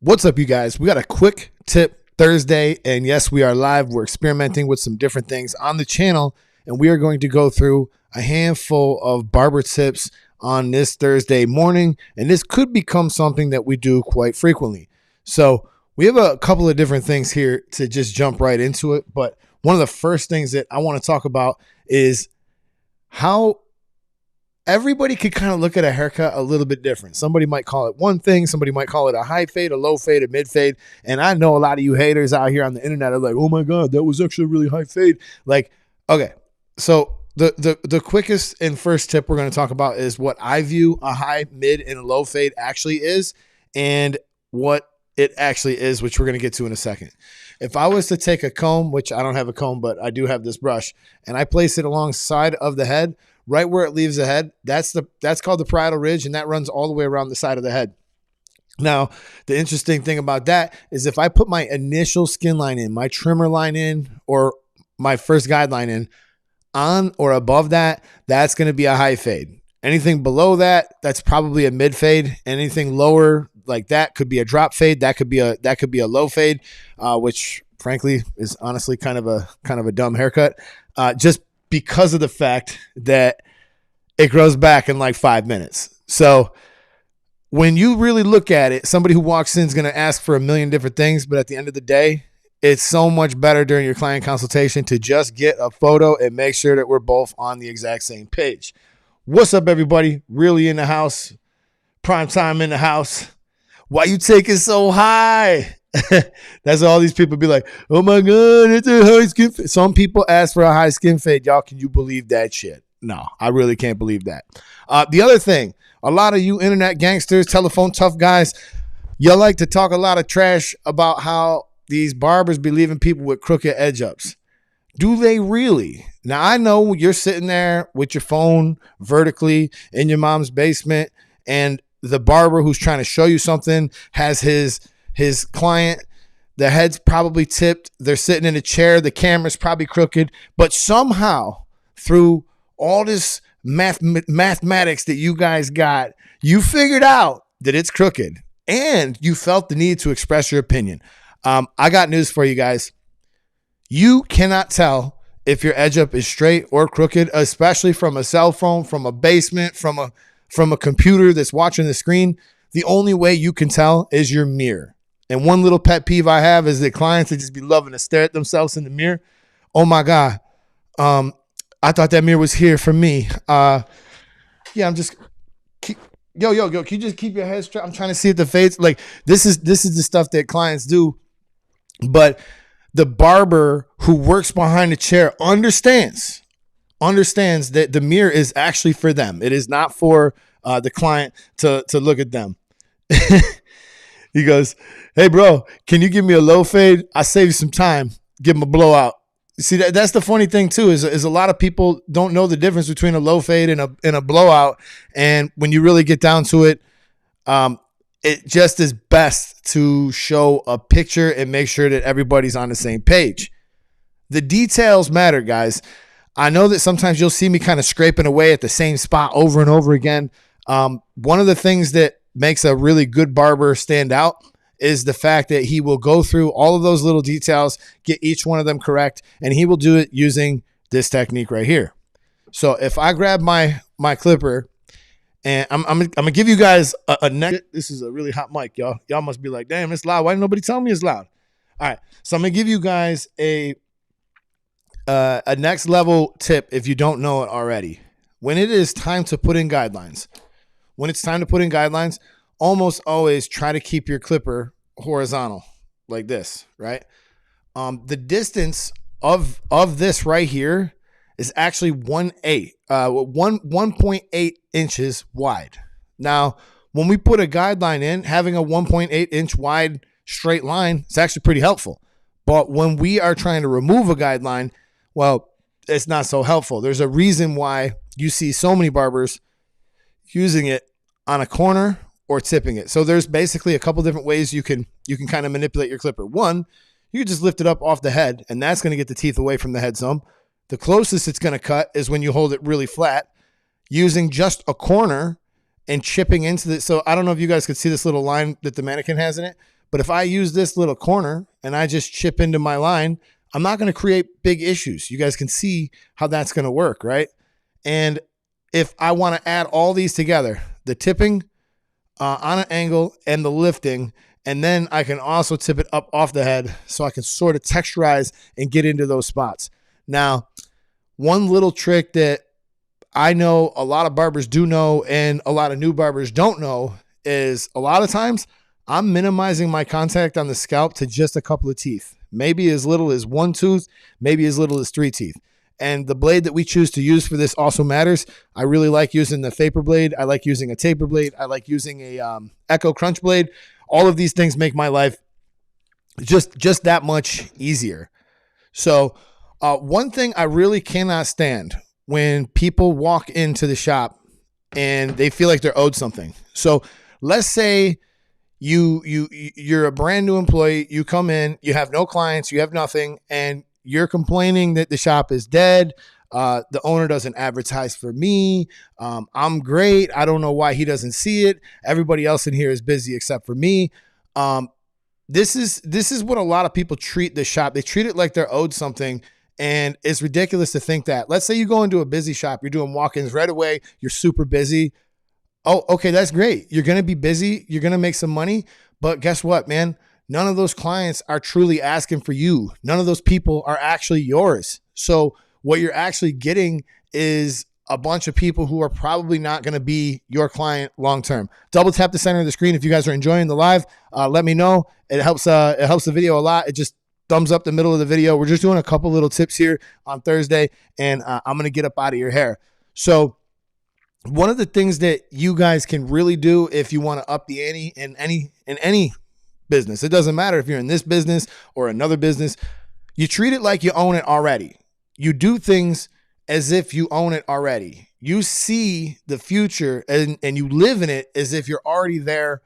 What's up, you guys? We got a quick tip Thursday, and yes, we are live. We're experimenting with some different things on the channel, and we are going to go through a handful of barber tips on this Thursday morning, and this could become something that we do quite frequently. So we have a couple of different things here to just jump right into it, but one of the first things that I want to talk about is how everybody could kind of look at a haircut a little bit different. Somebody might call it one thing. Somebody might call it a high fade, a low fade, a mid fade. And I know a lot of you haters out here on the internet are like, oh my God, that was actually a really high fade. Like, okay. So the quickest and first tip we're going to talk about is what I view a high, mid, and a low fade actually is, and what it actually is, which we're going to get to in a second. If I was to take a comb, which I don't have a comb, but I do have this brush, and I place it alongside of the head, right where it leaves the head, that's called the parietal ridge, and that runs all the way around the side of the head. Now, the interesting thing about that is if I put my initial skin line in, my trimmer line in, or my first guideline in, on or above that, that's going to be a high fade. Anything below that, that's probably a mid fade. Anything lower like that could be a drop fade. That could be a low fade, which frankly is honestly kind of a dumb haircut. Just because of the fact that it grows back in like 5 minutes. So when you really look at it, somebody who walks in is going to ask for a million different things, but at the end of the day, it's so much better during your client consultation to just get a photo and make sure that we're both on the exact same page. What's up, everybody? Really in the house. Prime time in the house. Why you taking so high? That's all these people be like, oh my God, it's a high skin fade. Some people ask for a high skin fade. Y'all, can you believe that shit? No, I really can't believe that. The other thing, a lot of you internet gangsters, telephone tough guys, you like to talk a lot of trash about how these barbers be leaving people with crooked edge ups. Do they really? Now, I know you're sitting there with your phone vertically in your mom's basement, and the barber who's trying to show you something has his client, the head's probably tipped, they're sitting in a chair, the camera's probably crooked, but somehow through all this mathematics that you guys got, you figured out that it's crooked and you felt the need to express your opinion. I got news for you guys. You cannot tell if your edge up is straight or crooked, especially from a cell phone, from a basement, from a computer that's watching the screen. The only way you can tell is your mirror. And one little pet peeve I have is that clients that just be loving to stare at themselves in the mirror. Oh my God. I thought that mirror was here for me. Yeah, I'm just yo. Can you just keep your head straight? I'm trying to see if the fades, like this is the stuff that clients do. But the barber who works behind the chair understands that the mirror is actually for them. It is not for the client to look at them. He goes, hey, bro, can you give me a low fade? I save you some time. Give him a blowout. See, that's the funny thing, too, is a lot of people don't know the difference between a low fade and a blowout. And when you really get down to it, it just is best to show a picture and make sure that everybody's on the same page. The details matter, guys. I know that sometimes you'll see me kind of scraping away at the same spot over and over again. One of the things that makes a really good barber stand out is the fact that he will go through all of those little details, get each one of them correct, and he will do it using this technique right here. So if I grab my clipper, and I'm gonna give you guys a next. This is a really hot mic, y'all. Y'all must be like, damn, it's loud. Why didn't nobody tell me it's loud? All right, so I'm gonna give you guys a next level tip if you don't know it already. When it is time to put in guidelines, almost always try to keep your clipper horizontal like this, right? The distance of this right here is actually 1.8 inches wide. Now, when we put a guideline in, having a 1.8 inch wide straight line is actually pretty helpful. But when we are trying to remove a guideline, well, it's not so helpful. There's a reason why you see so many barbers using it on a corner or tipping it. So there's basically a couple different ways you can kind of manipulate your clipper. One, you can just lift it up off the head, and that's going to get the teeth away from the head some. The closest it's going to cut is when you hold it really flat, using just a corner and chipping into it. So I don't know if you guys could see this little line that the mannequin has in it, But if I use this little corner and I just chip into my line, I'm not going to create big issues. You guys can see how that's going to work, right? And if I want to add all these together, the tipping on an angle and the lifting, and then I can also tip it up off the head so I can sort of texturize and get into those spots. Now, one little trick that I know a lot of barbers do know and a lot of new barbers don't know is a lot of times I'm minimizing my contact on the scalp to just a couple of teeth, maybe as little as 1 tooth, maybe as little as 3 teeth. And the blade that we choose to use for this also matters. I really like using the Vapor blade. I like using a taper blade. I like using a Echo Crunch blade. All of these things make my life just that much easier. So one thing I really cannot stand when people walk into the shop and they feel like they're owed something. So let's say you're a brand new employee. You come in, you have no clients, you have nothing, and you're complaining that the shop is dead. The owner doesn't advertise for me. I'm great. I don't know why he doesn't see it. Everybody else in here is busy except for me. This is what a lot of people treat the shop. They treat it like they're owed something. And it's ridiculous to think that. Let's say you go into a busy shop. You're doing walk-ins right away. You're super busy. Oh, okay, that's great. You're going to be busy. You're going to make some money. But guess what, man? None of those clients are truly asking for you. None of those people are actually yours. So what you're actually getting is a bunch of people who are probably not going to be your client long-term. Double tap the center of the screen if you guys are enjoying the live. Let me know. It helps the video a lot. It just thumbs up the middle of the video. We're just doing a couple little tips here on Thursday, and I'm going to get up out of your hair. So one of the things that you guys can really do if you want to up the ante in any business, it doesn't matter if you're in this business or another business, you treat it like you own it already. You do things as if you own it already. You see the future and you live in it as if you're already there.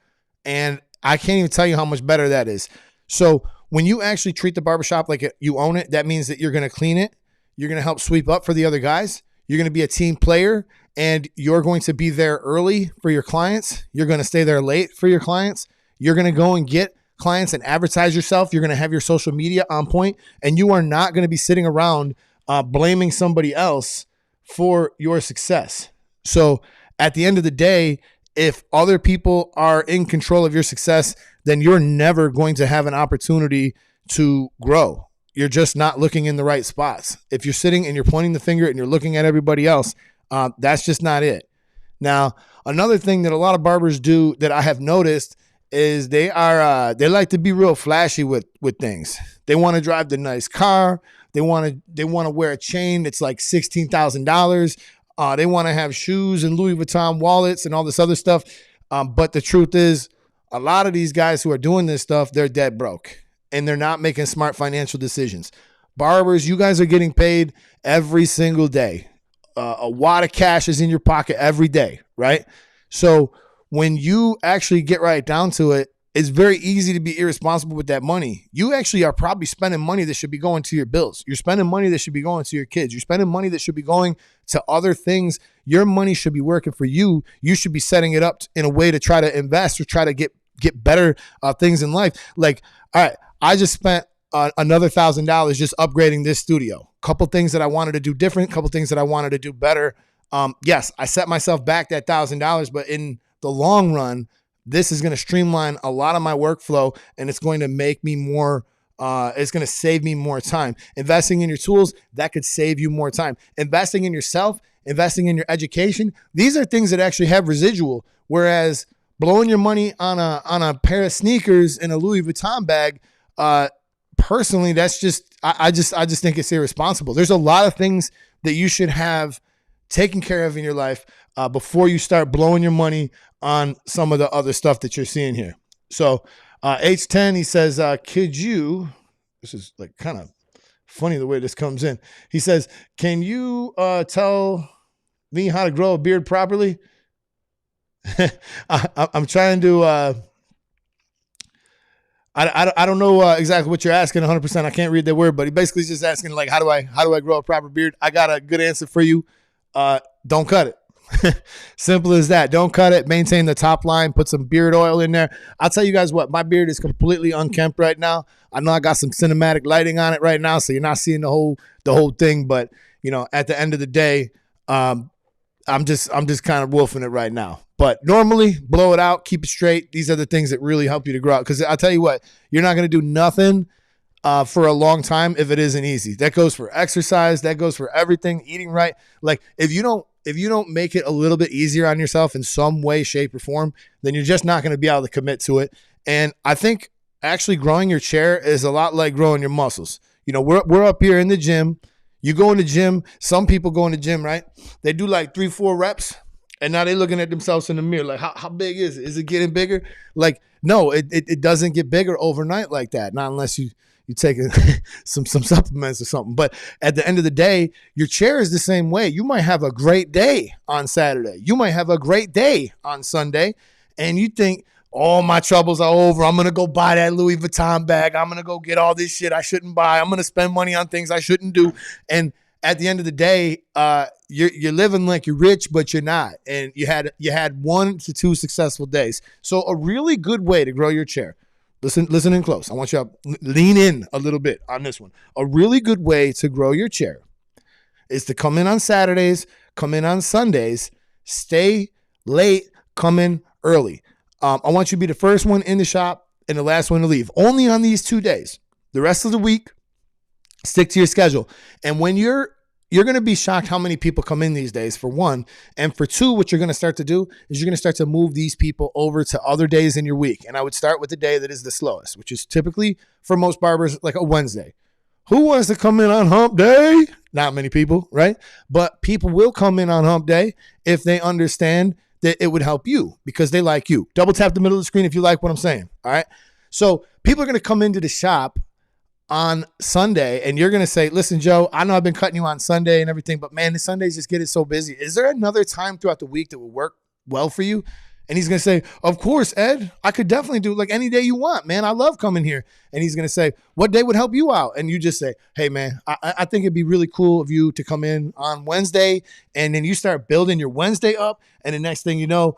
And I can't even tell you how much better that is. So when you actually treat the barbershop like you own it, that means that you're going to clean it. You're going to help sweep up for the other guys. You're going to be a team player, and you're going to be there early for your clients. You're going to stay there late for your clients. You're going to go and get clients and advertise yourself. You're going to have your social media on point, and you are not going to be sitting around blaming somebody else for your success. So at the end of the day, if other people are in control of your success, then you're never going to have an opportunity to grow. You're just not looking in the right spots. If you're sitting and you're pointing the finger and you're looking at everybody else, that's just not it. Now, another thing that a lot of barbers do that I have noticed is they like to be real flashy with things. They want to drive the nice car. They want to wear a chain that's like $16,000. They want to have shoes and Louis Vuitton wallets and all this other stuff. But the truth is, a lot of these guys who are doing this stuff, they're dead broke and they're not making smart financial decisions. Barbers, you guys are getting paid every single day. A wad of cash is in your pocket every day, right? So when you actually get right down to it, it's very easy to be irresponsible with that money. You actually are probably spending money that should be going to your bills. You're spending money that should be going to your kids. You're spending money that should be going to other things. Your money should be working for you. You should be setting it up in a way to try to invest or try to get better things in life. Like, all right, I just spent another $1,000 just upgrading this studio. Couple things that I wanted to do different, couple things that I wanted to do better. Yes, I set myself back that $1,000, but in the long run, this is going to streamline a lot of my workflow, and it's going to make me more, it's going to save me more time. Investing in your tools, that could save you more time. Investing in yourself, investing in your education, these are things that actually have residual, whereas blowing your money on a pair of sneakers in a Louis Vuitton bag, personally, that's just, I just think it's irresponsible. There's a lot of things that you should have taken care of in your life before you start blowing your money on some of the other stuff that you're seeing here. So H10, he says, could you, this is like kind of funny the way this comes in. He says, can you tell me how to grow a beard properly? I'm trying to, I don't know exactly what you're asking 100%. I can't read that word, but he basically is just asking like, how do I grow a proper beard? I got a good answer for you. Don't cut it. Simple as that. Don't cut it. Maintain the top line. Put some beard oil in there. I'll tell you guys what. My beard is completely unkempt right now. I know I got some cinematic lighting on it right now, so you're not seeing the whole thing. But at the end of the day, I'm just kind of wolfing it right now. But normally, blow it out, keep it straight. These are the things that really help you to grow out. Because I'll tell you what, you're not going to do nothing for a long time if it isn't easy. That goes for exercise. That goes for everything. Eating right. Like if you don't make it a little bit easier on yourself in some way, shape, or form, then you're just not going to be able to commit to it. And I think actually growing your chair is a lot like growing your muscles. We're up here in the gym. You go in the gym. Some people go in the gym, right? They do like 3-4 reps, and now they're looking at themselves in the mirror like, how big is it? Is it getting bigger? Like, no, it doesn't get bigger overnight like that. Not unless you take some supplements or something. But at the end of the day, your chair is the same way. You might have a great day on Saturday. You might have a great day on Sunday, and you think, all my troubles are over. I'm going to go buy that Louis Vuitton bag. I'm going to go get all this shit I shouldn't buy. I'm going to spend money on things I shouldn't do. And at the end of the day, you're living like you're rich, but you're not. And you had 1 to 2 successful days. So a really good way to grow your chair. Listen in close. I want you to lean in a little bit on this one. A really good way to grow your chair is to come in on Saturdays, come in on Sundays, stay late, come in early. I want you to be the first one in the shop and the last one to leave. Only on these 2 days. The rest of the week, stick to your schedule. And when you're going to be shocked how many people come in these days, for one. And for two, what you're going to start to do is you're going to start to move these people over to other days in your week. And I would start with the day that is the slowest, which is typically for most barbers like a Wednesday. Who wants to come in on hump day? Not many people, right? But people will come in on hump day if they understand that it would help you because they like you. Double tap the middle of the screen if you like what I'm saying. All right. So people are going to come into the shop on Sunday and you're going to say, listen, Joe, I know I've been cutting you on Sunday and everything, but man, the Sundays just get it so busy. Is there another time throughout the week that will work well for you? And he's going to say, of course, Ed, I could definitely do it like any day you want, man. I love coming here. And he's going to say, what day would help you out? And you just say, hey, man, I think it'd be really cool of you to come in on Wednesday. And then you start building your Wednesday up. And the next thing you know,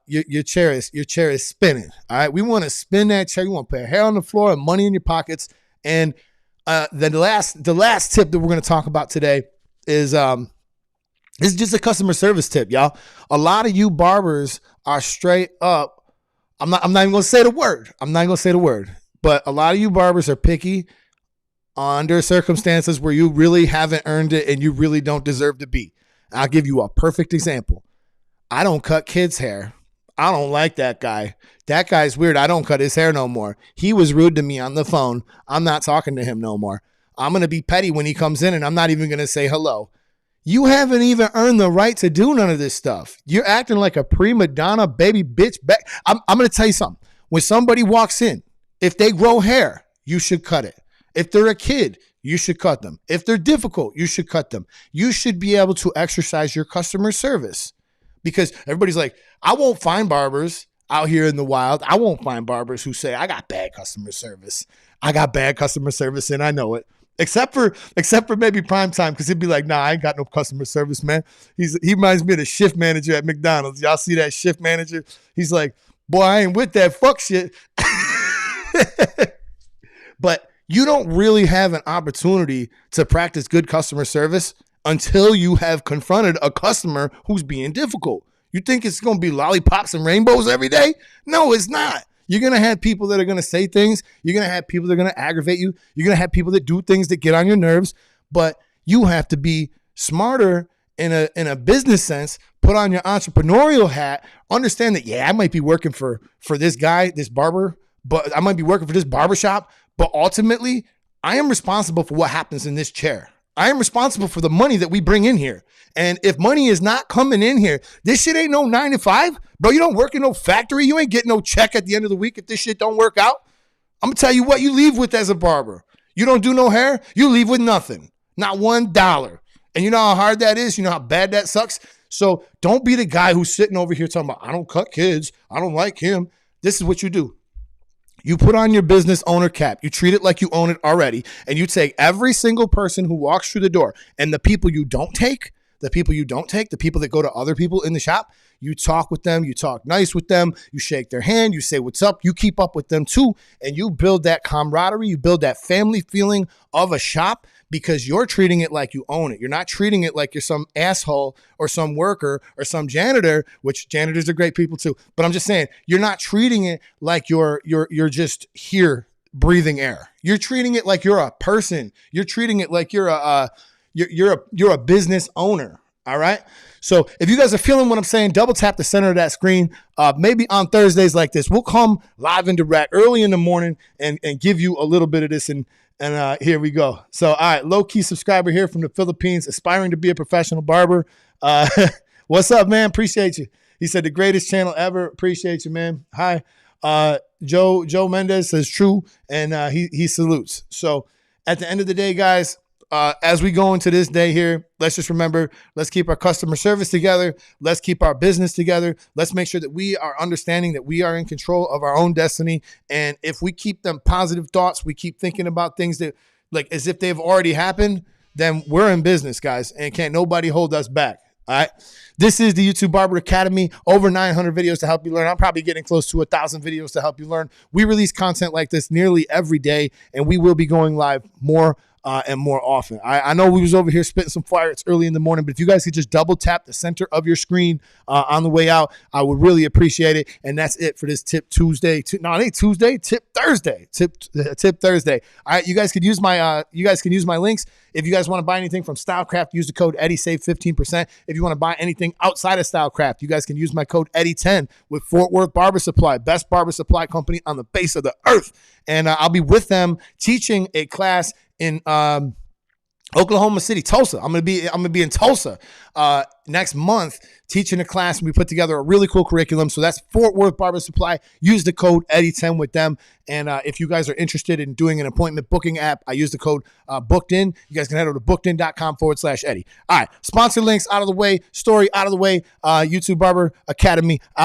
your chair is spinning. All right. We want to spin that chair. You want to put hair on the floor and money in your pockets. And the last tip that we're going to talk about today is it's just a customer service tip, y'all. A lot of you barbers are straight up. I'm not even going to say the word. But a lot of you barbers are picky under circumstances where you really haven't earned it and you really don't deserve to be. I'll give you a perfect example. I don't cut kids' hair. I don't like that guy. That guy's weird. I don't cut his hair no more. He was rude to me on the phone. I'm not talking to him no more. I'm going to be petty when he comes in and I'm not even going to say hello. You haven't even earned the right to do none of this stuff. You're acting like a prima donna baby bitch. I'm going to tell you something. When somebody walks in, if they grow hair, you should cut it. If they're a kid, you should cut them. If they're difficult, you should cut them. You should be able to exercise your customer service because everybody's like, I won't find barbers out here in the wild. I won't find barbers who say, I got bad customer service. I got bad customer service and I know it. Except for maybe prime time, because he'd be like, nah, I ain't got no customer service, man. He reminds me of the shift manager at McDonald's. Y'all see that shift manager? He's like, boy, I ain't with that fuck shit. But you don't really have an opportunity to practice good customer service until you have confronted a customer who's being difficult. You think it's going to be lollipops and rainbows every day? No, it's not. You're going to have people that are going to say things. You're going to have people that are going to aggravate you. You're going to have people that do things that get on your nerves. But you have to be smarter in a business sense, put on your entrepreneurial hat, understand that, yeah, I might be working for this guy, this barber, but I might be working for this barbershop, but ultimately, I am responsible for what happens in this chair. I am responsible for the money that we bring in here. And if money is not coming in here, this shit ain't no 9 to 5. Bro, you don't work in no factory. You ain't getting no check at the end of the week if this shit don't work out. I'm going to tell you what you leave with as a barber. You don't do no hair, you leave with nothing. Not $1. And you know how hard that is? You know how bad that sucks? So don't be the guy who's sitting over here talking about, I don't cut kids. I don't like him. This is what you do. You put on your business owner cap. You treat it like you own it already. And you take every single person who walks through the door. And the people you don't take, the people you don't take, the people that go to other people in the shop, you talk with them, you talk nice with them, you shake their hand, you say what's up, you keep up with them too, and you build that camaraderie, you build that family feeling of a shop because you're treating it like you own it. You're not treating it like you're some asshole or some worker or some janitor, which janitors are great people too. But I'm just saying, you're not treating it like you're just here breathing air. You're treating it like you're a person. You're treating it like you're a business owner. All right. So if you guys are feeling what I'm saying, double tap the center of that screen. Maybe on Thursdays like this, we'll come live and direct early in the morning and give you a little bit of this. And here we go. So, all right, low-key subscriber here from the Philippines, aspiring to be a professional barber. What's up, man? Appreciate you. He said the greatest channel ever. Appreciate you, man. Hi. Joe Mendez says true, and he salutes. So at the end of the day, guys, as we go into this day here, let's just remember, let's keep our customer service together. Let's keep our business together. Let's make sure that we are understanding that we are in control of our own destiny. And if we keep them positive thoughts, we keep thinking about things that like as if they've already happened, then we're in business, guys, and can't nobody hold us back. All right. This is the YouTube Barber Academy. Over 900 videos to help you learn. I'm probably getting close to 1,000 videos to help you learn. We release content like this nearly every day, and we will be going live more and more often. I know we was over here spitting some fire. It's early in the morning, but if you guys could just double tap the center of your screen on the way out, I would really appreciate it. And that's it for this Tip Tuesday. No, it ain't Tuesday. Tip Thursday. Tip Thursday. All right, you guys could use my links. If you guys want to buy anything from Stylecraft, use the code Eddie, save 15%. If you want to buy anything outside of Stylecraft, you guys can use my code Eddie10 with Fort Worth Barber Supply, best barber supply company on the face of the earth. And I'll be with them teaching a class in Oklahoma City, Tulsa. I'm gonna be in Tulsa next month teaching a class, and we put together a really cool curriculum. So that's Fort Worth Barber Supply. Use the code Eddie10 with them. And if you guys are interested in doing an appointment booking app, I use the code booked in. You guys can head over to bookedin.com/Eddie. All right, sponsor links out of the way, story out of the way, YouTube Barber Academy out.